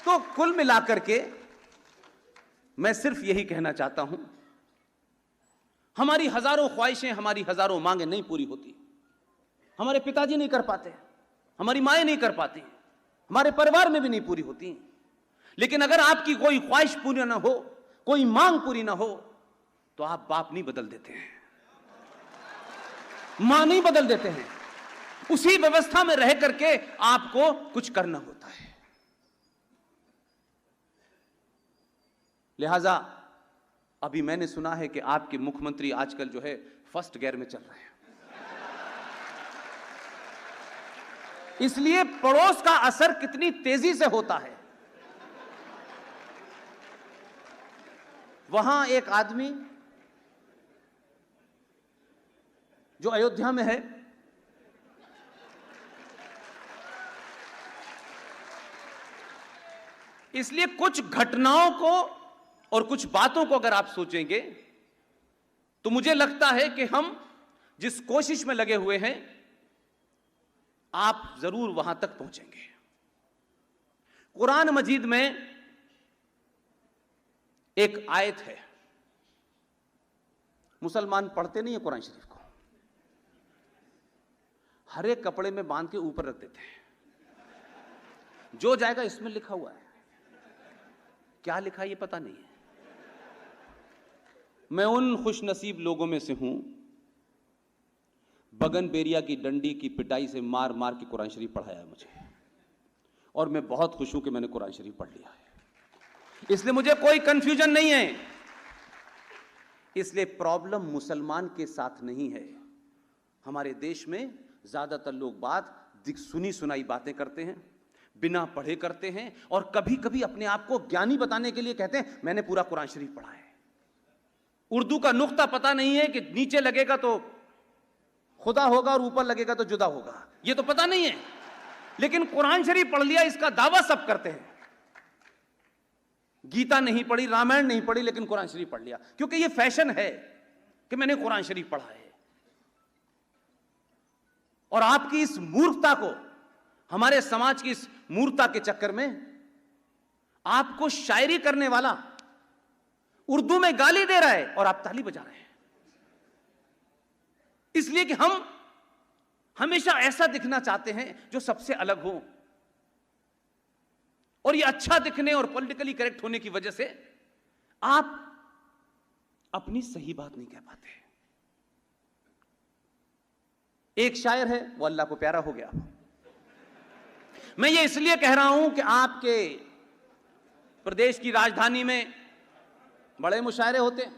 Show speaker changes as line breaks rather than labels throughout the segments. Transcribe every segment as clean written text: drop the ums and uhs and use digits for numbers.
तो कुल मिलाकर के मैं सिर्फ यही कहना चाहता हूं, हमारी हजारों ख्वाहिशें, हमारी हजारों मांगें नहीं पूरी होती। हमारे पिताजी नहीं कर पाते, हमारी माएँ नहीं कर पाती, हमारे परिवार में भी नहीं पूरी होती। लेकिन अगर आपकी कोई ख्वाहिश पूरी ना हो, कोई मांग पूरी ना हो, तो आप बाप नहीं बदल देते हैं, मां नहीं बदल देते हैं। उसी व्यवस्था में रह करके आपको कुछ करना होता है। लिहाजा अभी मैंने सुना है कि आपके मुख्यमंत्री आजकल जो है फर्स्ट गियर में चल रहे हैं, इसलिए पड़ोस का असर कितनी तेजी से होता है। वहां एक आदमी जो अयोध्या में है, इसलिए कुछ घटनाओं को और कुछ बातों को अगर आप सोचेंगे तो मुझे लगता है कि हम जिस कोशिश में लगे हुए हैं आप जरूर वहां तक पहुंचेंगे। कुरान मजीद में एक आयत है, मुसलमान पढ़ते नहीं है कुरान शरीफ को, हर एक कपड़े में बांध के ऊपर रख देते हैं, जो जाएगा इसमें लिखा हुआ है, क्या लिखा है ये पता नहीं है। मैं उन खुशनसीब लोगों में से हूं, बगन बेरिया की डंडी की पिटाई से मार मार के कुरान शरीफ पढ़ाया मुझे, और मैं बहुत खुश हूं कि मैंने कुरान शरीफ पढ़ लिया है, इसलिए मुझे कोई कंफ्यूजन नहीं है। इसलिए प्रॉब्लम मुसलमान के साथ नहीं है। हमारे देश में ज्यादातर लोग सुनी सुनाई बातें करते हैं, बिना पढ़े करते हैं, और कभी कभी अपने आप को ज्ञानी बताने के लिए कहते हैं मैंने पूरा कुरान शरीफ पढ़ा है। उर्दू का नुक्ता पता नहीं है कि नीचे लगेगा तो खुदा होगा और ऊपर लगेगा तो जुदा होगा, ये तो पता नहीं है, लेकिन कुरान शरीफ पढ़ लिया इसका दावा सब करते हैं। गीता नहीं पढ़ी, रामायण नहीं पढ़ी, लेकिन कुरान शरीफ पढ़ लिया, क्योंकि ये फैशन है कि मैंने कुरान शरीफ पढ़ा है। और आपकी इस मूर्खता को, हमारे समाज की इस मूर्खता के चक्कर में आपको शायरी करने वाला उर्दू में गाली दे रहा है और आप ताली बजा रहे हैं, इसलिए कि हम हमेशा ऐसा दिखना चाहते हैं जो सबसे अलग हो, और ये अच्छा दिखने और पॉलिटिकली करेक्ट होने की वजह से आप अपनी सही बात नहीं कह पाते। एक शायर है, वो अल्लाह को प्यारा हो गया। मैं ये इसलिए कह रहा हूं कि आपके प्रदेश की राजधानी में बड़े मुशायरे होते हैं,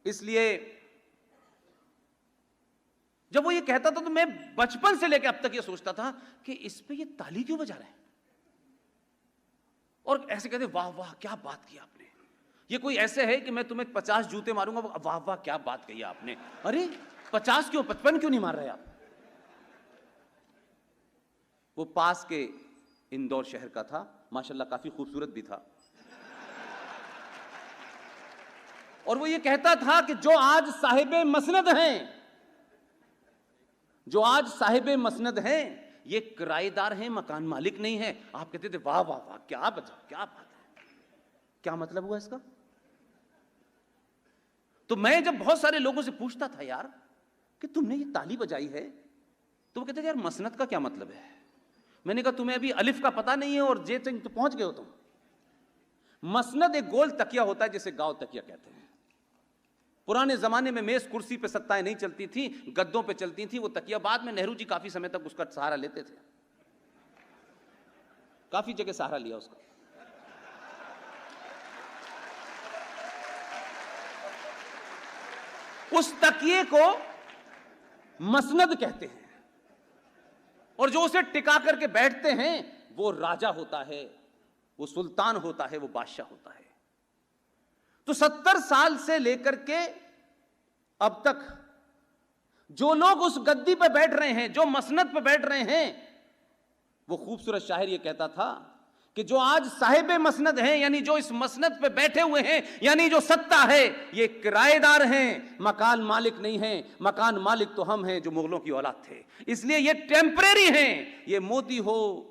इसलिए जब वो ये कहता था तो मैं बचपन से लेकर अब तक ये सोचता था कि इस पे ये ताली क्यों बजा रहे हैं, और ऐसे कहते वाह वाह क्या बात की आपने। ये कोई ऐसे है कि मैं तुम्हें 50 जूते मारूंगा, वाह वाह क्या बात कही आपने। अरे 50 क्यों, 55 क्यों नहीं मार रहे आप। वो पास के इंदौर शहर का था, माशाल्लाह काफी खूबसूरत भी था, और वो ये कहता था कि जो आज साहिबे मसनद हैं, जो आज साहिबे मसनद हैं, ये किराएदार हैं, मकान मालिक नहीं है। आप कहते थे वाह वाह वाह क्या बात है, क्या मतलब हुआ इसका। तो मैं जब बहुत सारे लोगों से पूछता था यार कि तुमने ये ताली बजाई है, तो वो कहते थे यार मसनद का क्या मतलब है। मैंने कहा तुम्हें अभी अलिफ का पता नहीं है और जे तक तो पहुंच गए हो तुम। मसनद एक गोल तकिया होता है जिसे गांव तकिया कहते हैं। पुराने जमाने में मेज कुर्सी पे सत्ताएं नहीं चलती थी, गद्दों पे चलती थी वो तकिया। बाद में नेहरू जी काफी समय तक उसका सहारा लेते थे, काफी जगह सहारा लिया उसका। उस तकिए को मसनद कहते हैं, और जो उसे टिका करके बैठते हैं वो राजा होता है, वो सुल्तान होता है, वो बादशाह होता है। तो 70 साल से लेकर के अब तक जो लोग उस गद्दी पे बैठ रहे हैं, जो मसनद पे बैठ रहे हैं, वो खूबसूरत शायर ये कहता था कि जो आज साहिबे मसनद हैं, यानी जो इस मसनद पे बैठे हुए हैं, यानी जो सत्ता है, ये किराएदार हैं, मकान मालिक नहीं हैं। मकान मालिक तो हम हैं जो मुगलों की औलाद थे। इसलिए ये टेम्परेरी हैं। ये मोदी हो,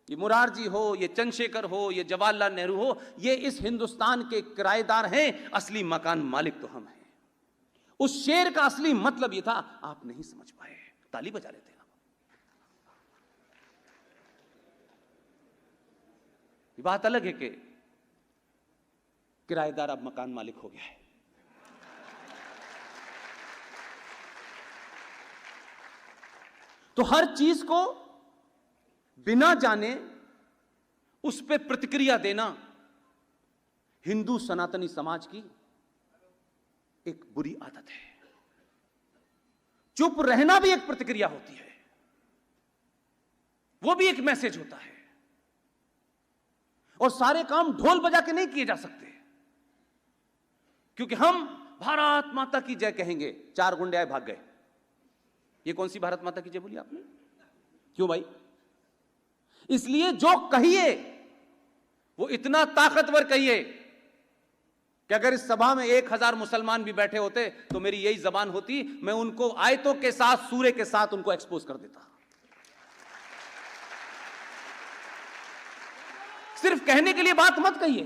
ये मुरारजी हो, ये चंद्रशेखर हो, ये जवाहरलाल नेहरू हो, ये इस हिंदुस्तान के किराएदार हैं। असली मकान मालिक तो हम हैं। उस शेर का असली मतलब ये था, आप नहीं समझ पाए, ताली बजा रहे थे। बात अलग है कि किराएदार अब मकान मालिक हो गया है। तो हर चीज को बिना जाने उस पर प्रतिक्रिया देना हिंदू सनातनी समाज की एक बुरी आदत है। चुप रहना भी एक प्रतिक्रिया होती है, वो भी एक मैसेज होता है। और सारे काम ढोल बजा के नहीं किए जा सकते, क्योंकि हम भारत माता की जय कहेंगे, 4 गुंडे आए भाग गए। ये कौन सी भारत माता की जय बोली आपने? क्यों भाई? इसलिए जो कहिए वो इतना ताकतवर कहिए कि अगर इस सभा में 1000 मुसलमान भी बैठे होते तो मेरी यही जबान होती, मैं उनको आयतों के साथ, सूरे के साथ उनको एक्सपोज कर देता। सिर्फ कहने के लिए बात मत कहिए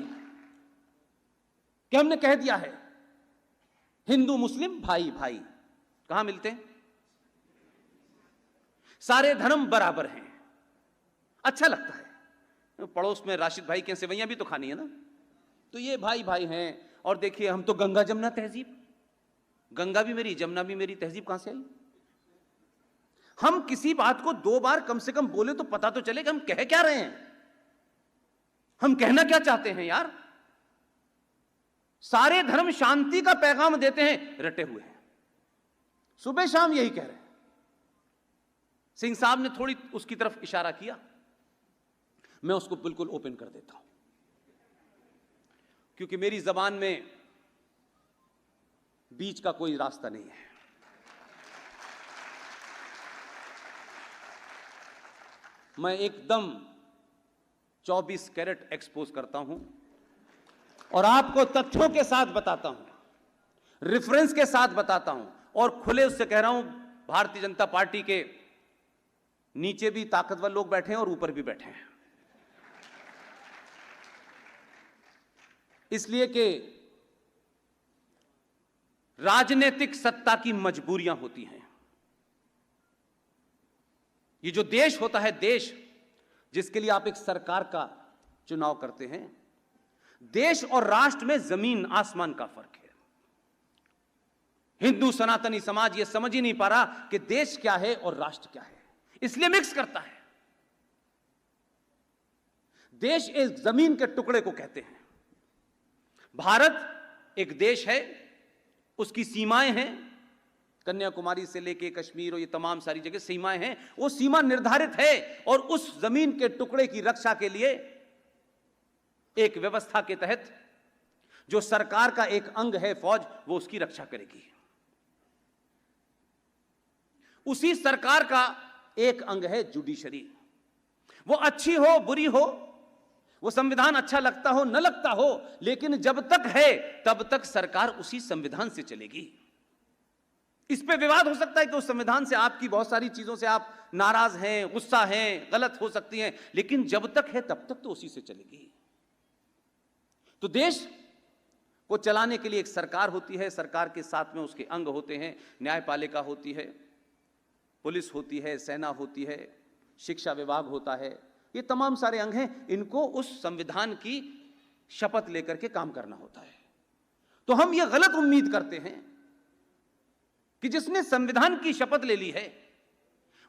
कि हमने कह दिया है हिंदू मुस्लिम भाई भाई। कहां मिलते हैं? सारे धर्म बराबर हैं, अच्छा लगता है। पड़ोस में राशिद भाई के सेवैयां भी तो खानी है ना, तो ये भाई भाई हैं। और देखिए, हम तो गंगा जमुना तहजीब, गंगा भी मेरी, जमुना भी मेरी, तहजीब कहां से आई? हम किसी बात को 2 बार कम से कम बोले तो पता तो चले कि हम कह क्या रहे हैं, हम कहना क्या चाहते हैं यार। सारे धर्म शांति का पैगाम देते हैं, रटे हुए हैं, सुबह शाम यही कह रहे हैं। सिंह साहब ने थोड़ी उसकी तरफ इशारा किया, मैं उसको बिल्कुल ओपन कर देता हूं, क्योंकि मेरी जबान में बीच का कोई रास्ता नहीं है। मैं एकदम 24 कैरेट एक्सपोज करता हूं और आपको तथ्यों के साथ बताता हूं, रेफरेंस के साथ बताता हूं, और खुले उससे कह रहा हूं, भारतीय जनता पार्टी के नीचे भी ताकतवर लोग बैठे हैं और ऊपर भी बैठे हैं। इसलिए कि राजनीतिक सत्ता की मजबूरियां होती हैं। ये जो देश होता है, देश जिसके लिए आप एक सरकार का चुनाव करते हैं, देश और राष्ट्र में जमीन आसमान का फर्क है। हिंदू सनातनी समाज यह समझ ही नहीं पा रहा कि देश क्या है और राष्ट्र क्या है, इसलिए मिक्स करता है। देश एक जमीन के टुकड़े को कहते हैं। भारत एक देश है, उसकी सीमाएं हैं, कन्याकुमारी से लेके कश्मीर और ये तमाम सारी जगह सीमाएं हैं। वो सीमा निर्धारित है और उस जमीन के टुकड़े की रक्षा के लिए एक व्यवस्था के तहत जो सरकार का एक अंग है फौज, वो उसकी रक्षा करेगी। उसी सरकार का एक अंग है जुडिशरी। वो अच्छी हो बुरी हो, वो संविधान अच्छा लगता हो न लगता हो, लेकिन जब तक है तब तक सरकार उसी संविधान से चलेगी। इस पे विवाद हो सकता है कि उस संविधान से आपकी बहुत सारी चीजों से आप नाराज हैं, गुस्सा हैं, गलत हो सकती हैं, लेकिन जब तक है तब तक तो उसी से चलेगी। तो देश को चलाने के लिए एक सरकार होती है, सरकार के साथ में उसके अंग होते हैं, न्यायपालिका होती है, पुलिस होती है, सेना होती है, शिक्षा विभाग होता है, ये तमाम सारे अंग हैं। इनको उस संविधान की शपथ लेकर के काम करना होता है। तो हम ये गलत उम्मीद करते हैं कि जिसने संविधान की शपथ ले ली है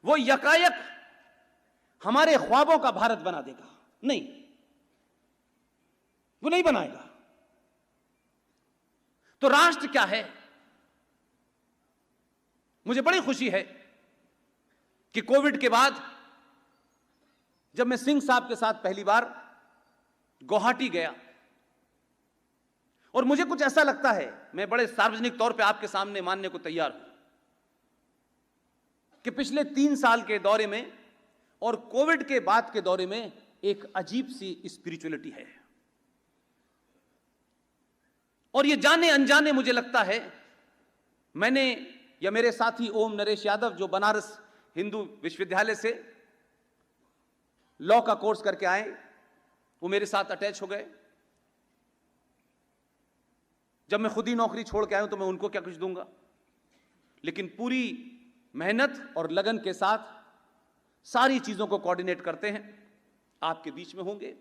वो यकायक हमारे ख्वाबों का भारत बना देगा। नहीं, वो नहीं बनाएगा। तो राष्ट्र क्या है? मुझे बड़ी खुशी है कि कोविड के बाद जब मैं सिंह साहब के साथ पहली बार गुवाहाटी गया, और मुझे कुछ ऐसा लगता है, मैं बड़े सार्वजनिक तौर पे आपके सामने मानने को तैयार हूं कि पिछले 3 साल के दौरे में और कोविड के बाद के दौरे में एक अजीब सी स्पिरिचुअलिटी है। और ये जाने अनजाने मुझे लगता है, मैंने या मेरे साथी ओम नरेश यादव जो बनारस हिंदू विश्वविद्यालय से लॉ का कोर्स करके आए, वो मेरे साथ अटैच हो गए। जब मैं खुद ही नौकरी छोड़ के आया हूं तो मैं उनको क्या कुछ दूंगा, लेकिन पूरी मेहनत और लगन के साथ सारी चीजों को कोऑर्डिनेट करते हैं, आपके बीच में होंगे।